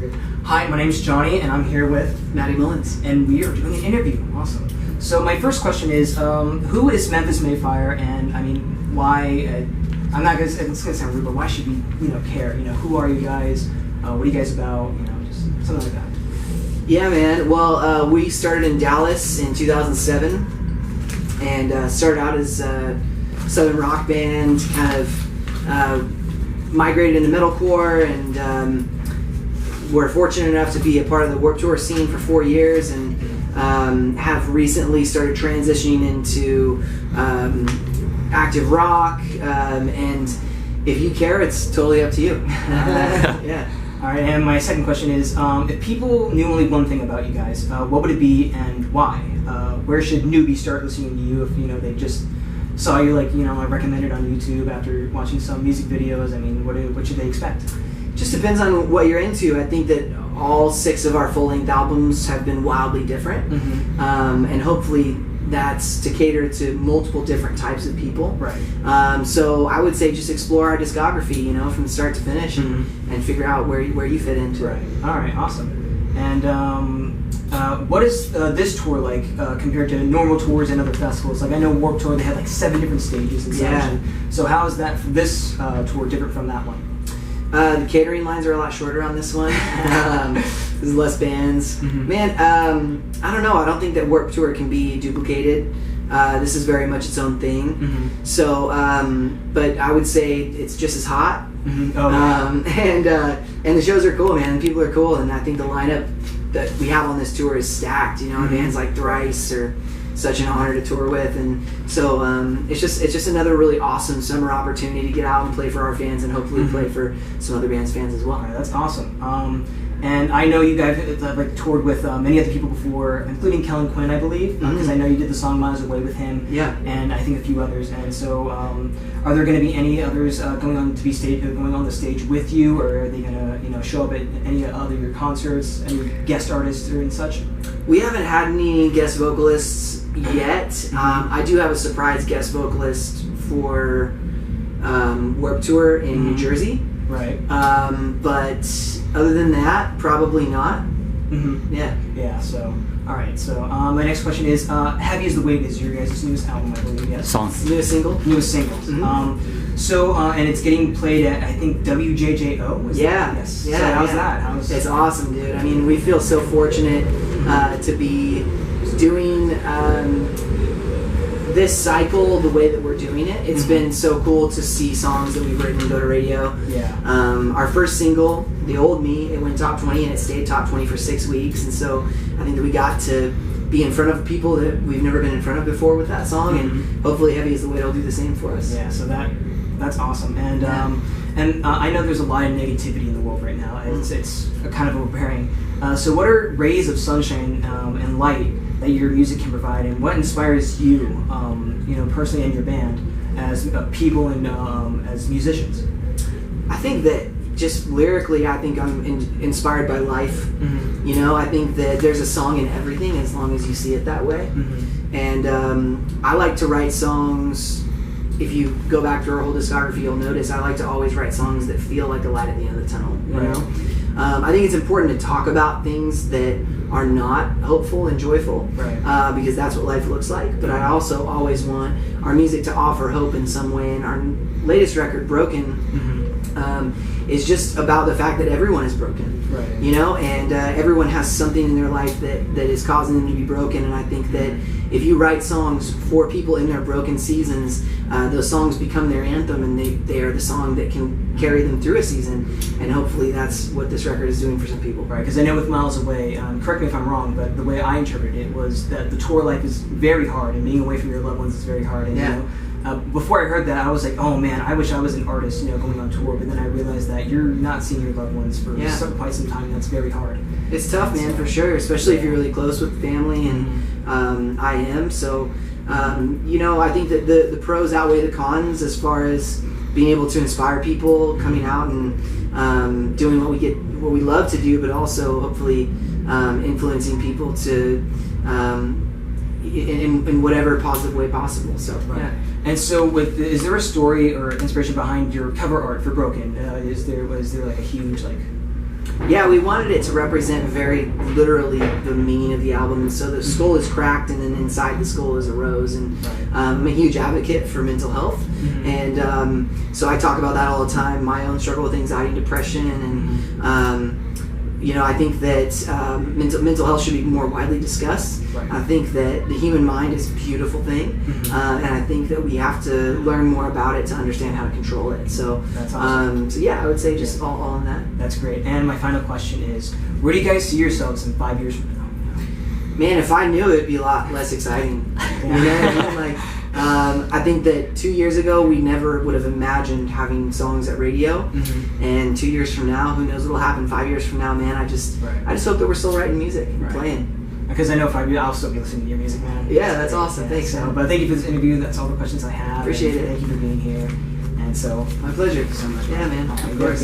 good. Hi, my name is Johnny, and I'm here with Matty Mullins, and we are doing an interview. Awesome. So my first question is, who is Memphis Mayfire, and I mean, why? I'm not gonna. It's gonna sound rude, but why should we, care? Who are you guys? What are you guys about? Just something like that. Yeah, man. Well, we started in Dallas in 2007, and started out as a southern rock band. Kind of migrated into metalcore, and we're fortunate enough to be a part of the Warped Tour scene for 4 years, and have recently started transitioning into active rock. And if you care, it's totally up to you. Yeah. All right, and my second question is, if people knew only one thing about you guys, what would it be and why? Where should newbies start listening to you if, they just saw you, I recommended on YouTube after watching some music videos? I mean, what should they expect? Just depends on what you're into. I think that all 6 of our full-length albums have been wildly different, and hopefully that's to cater to multiple different types of people. Right. So I would say just explore our discography, from start to finish, and figure out where you fit into it. All right, awesome. And what is this tour like compared to normal tours and other festivals? I know Warped Tour, they had 7 different stages and such. Yeah. So how is that this tour different from that one? The catering lines are a lot shorter on this one. There's less bands. Man, I don't know. I don't think that Warped Tour can be duplicated. This is very much its own thing. So, but I would say it's just as hot. And the shows are cool, man. The people are cool, and I think the lineup that we have on this tour is stacked. Bands like Thrice are such an honor to tour with, and so it's just another really awesome summer opportunity to get out and play for our fans, and hopefully play for some other bands' fans as well. All right, that's awesome. And I know you guys have toured with many other people before, including Kellen Quinn, I believe, because I know you did the song "Miles Away" with him. Yeah. And I think a few others. And so, are there going to be any others going on the stage with you, or are they going to show up at any other your concerts, any guest artists or and such? We haven't had any guest vocalists yet. I do have a surprise guest vocalist for Warped Tour in New Jersey. Right. But other than that, probably not. Yeah. Yeah. So, all right. So, my next question is, "Heavy Is the Weight" is your guys' newest album, I believe. Yes. Song. Newest single. Newest singles. So, and it's getting played at, I think, WJJO. Yeah. Yes. Yeah. So how's that? It's awesome, dude. I mean, we feel so fortunate to be doing this cycle the way that we're doing it. It's been so cool to see songs that we've written go to radio. Yeah. Our first single, "The Old Me," it went top 20, and it stayed top 20 for 6 weeks. And so I think that we got to be in front of people that we've never been in front of before with that song, and hopefully "Heavy Is the Weight" will do the same for us. Yeah. So that's awesome. And I know there's a lot of negativity in the world right now. It's kind of overbearing. So what are rays of sunshine and light that your music can provide, and what inspires you, personally, and your band as people and as musicians? I think that just lyrically, I think I'm inspired by life. I think that there's a song in everything as long as you see it that way. And I like to write songs. If you go back to our whole discography, you'll notice I like to always write songs that feel like a light at the end of the tunnel. I think it's important to talk about things that are not hopeful and joyful, because that's what life looks like. But I also always want our music to offer hope in some way. And our latest record, "Broken," is just about the fact that everyone is broken. And everyone has something in their life that is causing them to be broken. And I think that if you write songs for people in their broken seasons, those songs become their anthem, and they are the song that can carry them through a season. And hopefully that's what this record is doing for some people. Right, because I know with "Miles Away," correct me if I'm wrong, but the way I interpreted it was that the tour life is very hard, and being away from your loved ones is very hard. And before I heard that, I was like, oh man, I wish I was an artist, going on tour. But then I realized that you're not seeing your loved ones for quite some time. That's very hard. It's tough, man, for sure, especially if you're really close with family, and I am. So, I think that the pros outweigh the cons as far as being able to inspire people, coming out and doing what we love to do, but also hopefully influencing people to in whatever positive way possible. So yeah. And so, is there a story or inspiration behind your cover art for "Broken"? Was there like a huge Yeah, we wanted it to represent very literally the meaning of the album. And so the skull is cracked, and then inside the skull is a rose. And I'm a huge advocate for mental health, and so I talk about that all the time. My own struggle with anxiety and depression, and you know, I think that mental health should be more widely discussed. I think that the human mind is a beautiful thing, and I think that we have to learn more about it to understand how to control it. So, that's awesome. So yeah, I would say just all in that. That's great. And my final question is, where do you guys see yourselves in 5 years from now? Man, if I knew, it'd be a lot less exciting. You know what I mean? Like, I think that 2 years ago we never would have imagined having songs at radio, and 2 years from now, who knows what'll happen? 5 years from now, man, I just hope that we're still writing music and playing. Because I know 5 years, I'll still be listening to your music, man. Yeah, that's awesome. Thanks, so, man. but thank you for this interview. That's all the questions I have. Appreciate it. Thank you for being here. And so, my pleasure. Thank you so much. Yeah, man. Of course.